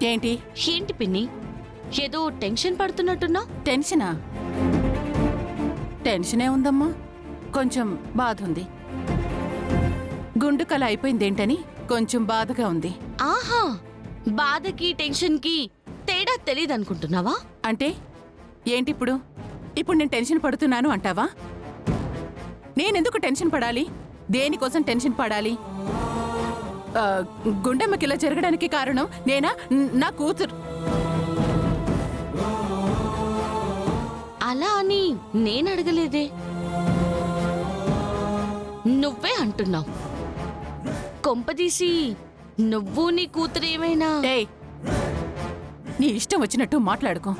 ఏంటి ఏంటి పిన్ని, ఏదో టెన్షన్ పడుతున్నట్టున్నా? టెన్షనా? టెన్షనే ఉందమ్మా, కొంచెం బాధ ఉంది. గుండు కల అయిపోయిందేంటని కొంచెం బాధగా ఉంది. ఆహా, బాధకి టెన్షన్కి తేడా తెలీదనుకుంటున్నావా? అంటే ఏంటిప్పుడు? ఇప్పుడు నేను టెన్షన్ పడుతున్నాను అంటావా? నేనెందుకు టెన్షన్ పడాలి? దేనికోసం టెన్షన్ పడాలి? గుండెమ్మకి ఇలా జరగడానికి కారణం నేనా, నా కూతురు? అలా అని నేను అడగలేదే, నువ్వే అంటున్నావు. కొంపదీసి నువ్వు నీ కూతురేమైనా? ఏయ్, నీ ఇష్టం వచ్చినట్టు మాట్లాడుకో.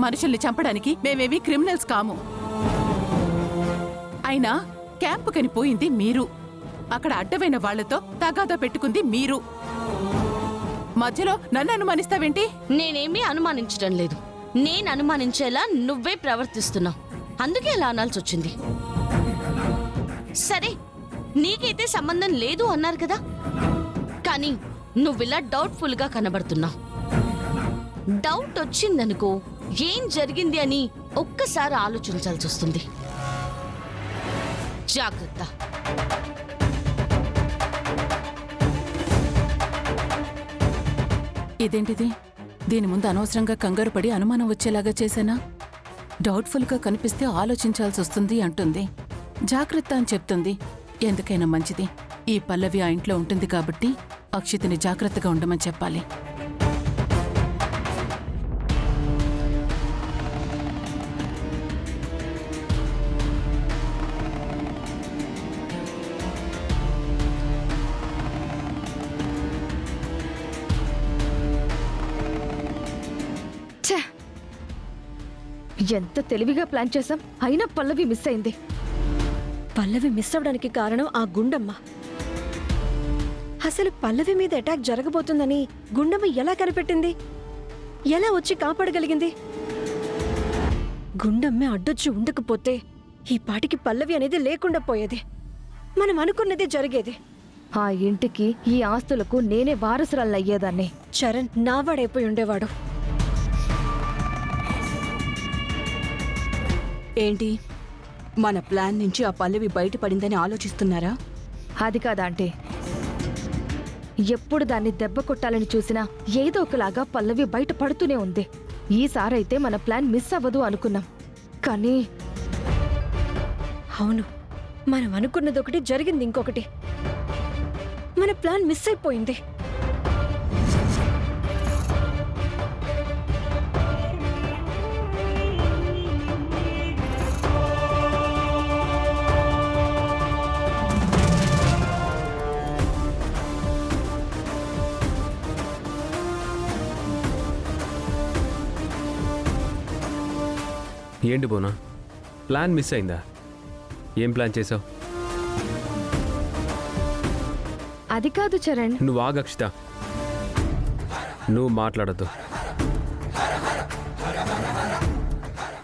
మనుషుల్ని చంపడానికి మేమేవి క్రిమినల్స్ కాము. అయినా క్యాంపుకని పోయింది మీరు, అక్కడ అడ్డమైన వాళ్లతో తగాదా పెట్టుకుంది మీరు. మధ్యలో నన్ను అనుమానిస్తావేంటి? నేనేమీ అనుమానించడం లేదు. నేను అనుమానించేలా నువ్వే ప్రవర్తిస్తున్నావు, అందుకే అలా అనాల్సి వచ్చింది. సరే, నీకైతే సంబంధం లేదు అన్నారు కదా, కానీ నువ్విలా డౌట్ఫుల్ గా కనబడుతున్నావు. డౌట్ వచ్చిందనుకో, ఏం జరిగింది అని ఒక్కసారి ఆలోచించాల్సి వస్తుంది. జాగ్రత్త. ఇదేంటిది? దీని ముందు అనవసరంగా కంగారు పడి అనుమానం వచ్చేలాగా చేశానా? డౌట్ఫుల్గా కనిపిస్తే ఆలోచించాల్సి వస్తుంది అంటుంది. జాగ్రత్త అని చెప్తుంది. ఎందుకైనా మంచిది. ఈ పల్లవి ఆ ఇంట్లో ఉంటుంది కాబట్టి అక్షితిని జాగ్రత్తగా ఉండమని చెప్పాలి. ఎంత తెలివిగా ప్లాన్ చేశాం, అయినా పల్లవి మిస్ అయింది. పల్లవి మిస్ అవడానికి కారణం ఆ గుండమ్మ. అసలు పల్లవి మీద అటాక్ జరగబోతుందని గుండమ్మ ఎలా కనిపెట్టింది? ఎలా వచ్చి కాపాడగలిగింది? గుండమ్మ అడ్డొచ్చి ఉండకపోతే ఈ పాటికి పల్లవి అనేది లేకుండా పోయేది. మనం అనుకున్నదే జరిగేది. ఆ ఇంటికి, ఈ ఆస్తులకు నేనే వారసురాలయ్యేదాన్ని. చరణ్ నావాడైపోయి ఉండేవాడు. ఏంటి, మన ప్లాన్ నుంచి ఆ పల్లవి బయటపడిందని ఆలోచిస్తున్నారా? అది కాదా అంటే, ఎప్పుడు దాన్ని దెబ్బ కొట్టాలని చూసినా ఏదో ఒకలాగా పల్లవి బయట పడుతూనే ఉంది. ఈసారైతే మన ప్లాన్ మిస్ అవ్వదు అనుకున్నాం, కానీ అవును, మనం అనుకున్నది ఒకటి, జరిగింది ఇంకొకటి. మన ప్లాన్ మిస్ అయిపోయింది. ఏంటి బోనా, ప్లాన్ మిస్ అయిందా? ఏం ప్లాన్ చేసావు? అది కాదు చరణ్. నువ్వు ఆగు అక్షిత, నువ్వు మాట్లాడద్దు.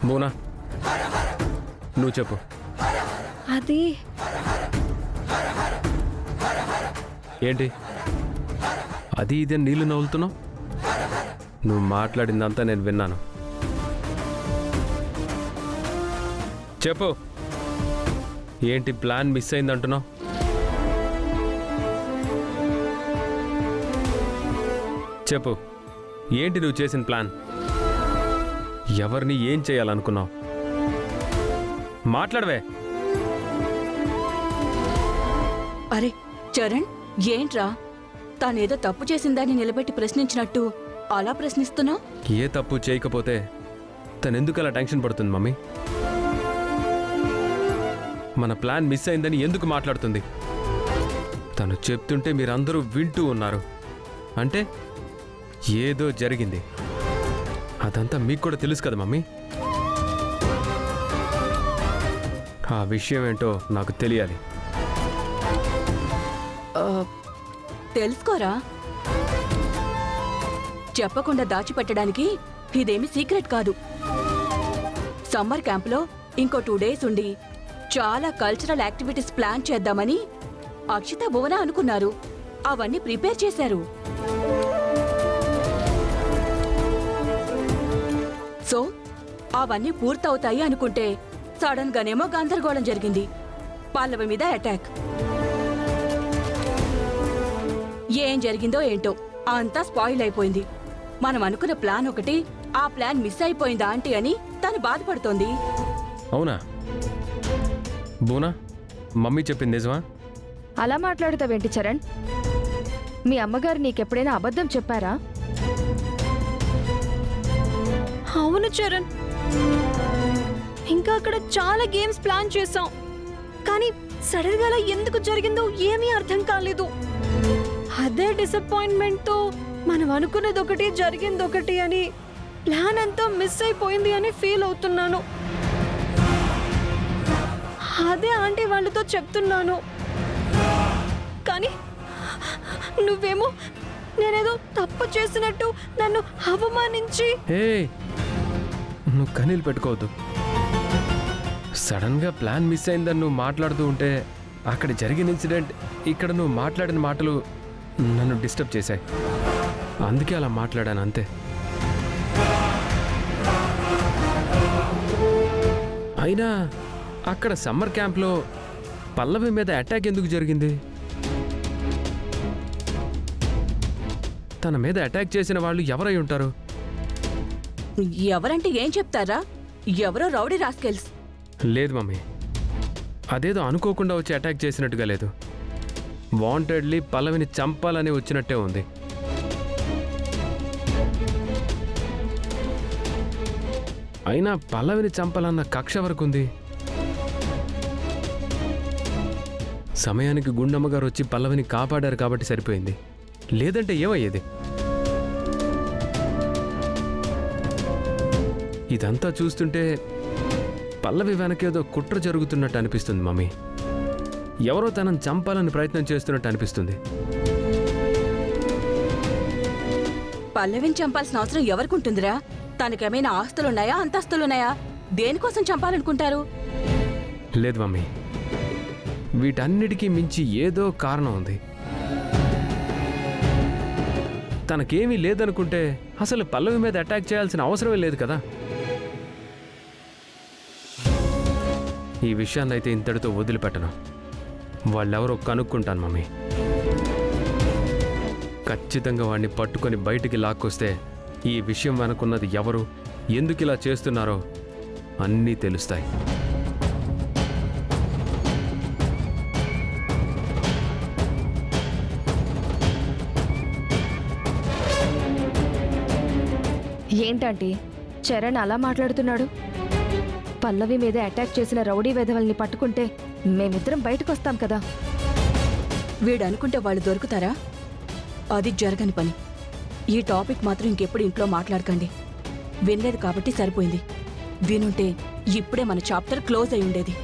బోనా, నువ్వు చెప్పు. అది ఏంటి అది ఇదే నీళ్ళు నవ్వులుతున్నావు? నువ్వు మాట్లాడిందంతా నేను విన్నాను. చెప్పు, ఏంటి ప్లాన్ మిస్ అయిందంటున్నావు? చెప్పు, ఏంటి నువ్వు చేసిన ప్లాన్? ఎవరిని ఏం చేయాలనుకున్నావు? మాట్లాడవే. అరే చరణ్, ఏంట్రా, తానేదో తప్పు చేసిందని నిలబెట్టి ప్రశ్నించినట్టు అలా ప్రశ్నిస్తున్నావు? ఏ తప్పు చేయకపోతే తనెందుకు అలా టెన్షన్ పడుతుంది మమ్మీ? మన ప్లాన్ మిస్ అయిందని ఎందుకు మాట్లాడుతుంది? తను చెప్తుంటే మీరందరూ వింటూ ఉన్నారు అంటే ఏదో జరిగింది. అదంతా మీకు కూడా తెలుసు కదా మమ్మీ. ఆ విషయం ఏంటో నాకు తెలియాలి. తెలుసుకోరా, చెప్పకుండా దాచిపెట్టడానికి ఇదేమి సీక్రెట్ కాదు. సమ్మర్ క్యాంపులో ఇంకో 2 days ఉండి చాలా కల్చరల్ యాక్టివిటీస్ ప్లాన్ చేద్దామని అక్షిత భువన అనుకున్నారు. అవన్నీ ప్రిపేర్ చేశారు. అవన్నీ పూర్తవుతాయి అనుకుంటే సడన్ గానేమో గందరగోళం జరిగింది. పల్లవి మీద అటాక్. ఏం జరిగిందో ఏంటో అంతా స్పాయిల్ అయిపోయింది. మనం అనుకున్న ప్లాన్ ఒకటి, ఆ ప్లాన్ మిస్ అయిపోయింది ఆంటీ అని తను బాధపడుతోంది. అవునా బూనా, మమ్మీ చెప్పింది నిజమా? అలా మాట్లాడుతావేంటి చరణ్? మీ అమ్మగారు నీకెప్పుడైనా అబద్ధం చెప్పారా? అవును చరణ్, ఇంకా అక్కడ చాలా గేమ్స్ ప్లాన్ చేసాం, కానీ సడన్ గా ఎందుకు జరిగిందో ఏమీ అర్థం కాలేదు. అదే డిసప్పాయింట్మెంట్ తో మనం అనుకున్నది ఒకటి జరిగింది ఒకటి అని, ప్లాన్ అంతా మిస్ అయిపోయింది అని ఫీల్ అవుతున్నాను. అదే ఆంటీ వాళ్ళతో చెప్తున్నాను, కానీ నువ్వేమో నేనేదో తప్పు చేసినట్టు నన్ను అవమానించి. ఏ నువ్వు కన్నీళ్ళు పెట్టుకోవద్దు. సడన్గా ప్లాన్ మిస్ అయిందని నువ్వు మాట్లాడుతూ ఉంటే అక్కడ జరిగిన ఇన్సిడెంట్, ఇక్కడ నువ్వు మాట్లాడిన మాటలు నన్ను డిస్టర్బ్ చేశాయి. అందుకే అలా మాట్లాడాను అంతే. అయినా అక్కడ సమ్మర్ క్యాంప్లో పల్లవి మీద అటాక్ ఎందుకు జరిగింది? తన మీద అటాక్ చేసిన వాళ్ళు ఎవరై ఉంటారు? ఎవరంటే ఏం చెప్తారా? ఎవరో రౌడీ రాస్కెల్స్. లేదు మమ్మీ, అదేదో అనుకోకుండా వచ్చి అటాక్ చేసినట్టుగా లేదు. వాంటెడ్లీ పల్లవిని చంపాలని వచ్చినట్టే ఉంది. అయినా పల్లవిని చంపాలన్న కక్ష వరకు ఉంది. సమయానికి గుండమ్మ గారు వచ్చి పల్లవిని కాపాడారు కాబట్టి సరిపోయింది. లేదంటే ఏమయ్యేది? ఇదంతా చూస్తుంటే పల్లవి వెనకేదో కుట్ర జరుగుతున్నట్టు అనిపిస్తుంది మమ్మీ. ఎవరో తనని చంపాలని ప్రయత్నం చేస్తున్నట్టు అనిపిస్తుంది. పల్లవిని చంపాల్సిన అవసరం ఎవరికుంటుందిరా? తనకేమైనా ఆస్తులున్నాయా, అంతస్తులున్నాయా? దేనికోసం చంపాలనుకుంటారు? లేదు మమ్మీ, వీటన్నిటికీ మించి ఏదో కారణం ఉంది. తనకేమీ లేదనుకుంటే అసలు పల్లవి మీద అటాక్ చేయాల్సిన అవసరమే లేదు కదా. ఈ విషయాన్నైతే ఇంతటితో వదిలిపెట్టను. వాళ్ళెవరో కనుక్కుంటాను మమ్మీ. ఖచ్చితంగా వాడిని పట్టుకొని బయటికి లాక్కొస్తే ఈ విషయం వెనుకున్నది ఎవరు, ఎందుకు ఇలా చేస్తున్నారో అన్నీ తెలుస్తాయి. ఏంటంటే చరణ్ అలా మాట్లాడుతున్నాడు? పల్లవి మీద అటాక్ చేసిన రౌడీ వెధవల్ని పట్టుకుంటే మేమిద్దరం బయటకొస్తాం కదా. వీడనుకుంటే వాళ్ళు దొరుకుతారా? అది జరగని పని. ఈ టాపిక్ మాత్రం ఇంకెప్పుడు ఇంట్లో మాట్లాడకండి. వినలేదు కాబట్టి సరిపోయింది. వినుంటే ఇప్పుడే మన చాప్టర్ క్లోజ్ అయి ఉండేది.